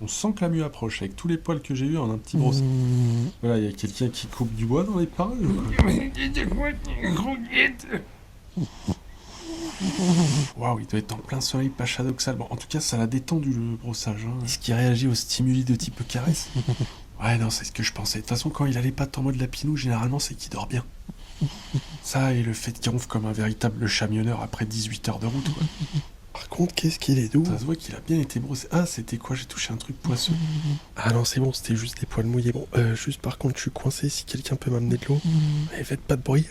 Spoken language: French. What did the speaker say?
On sent que la mue approche, avec tous les poils que j'ai eu en un petit brosse. Voilà, il y a quelqu'un qui coupe du bois dans les paroles ou quoi? Waouh, il doit être en plein soleil paradoxal. Bon, en tout cas, ça l'a détendu le brossage. Hein. Est-ce qu'il réagit aux stimuli de type caresse? Ouais, non, c'est ce que je pensais. De toute façon, quand il a les pattes en mode lapinou, généralement, c'est qu'il dort bien. Ça et le fait qu'il ronfle comme un véritable chamionneur après 18 heures de route, quoi. Par contre, qu'est-ce qu'il est doux. Ça se voit qu'il a bien été brossé. Ah, c'était quoi? J'ai touché un truc poisseux. Ah non, c'est bon, c'était juste des poils mouillés. Bon, juste par contre, je suis coincé. Si quelqu'un peut m'amener de l'eau, faites pas de bruit.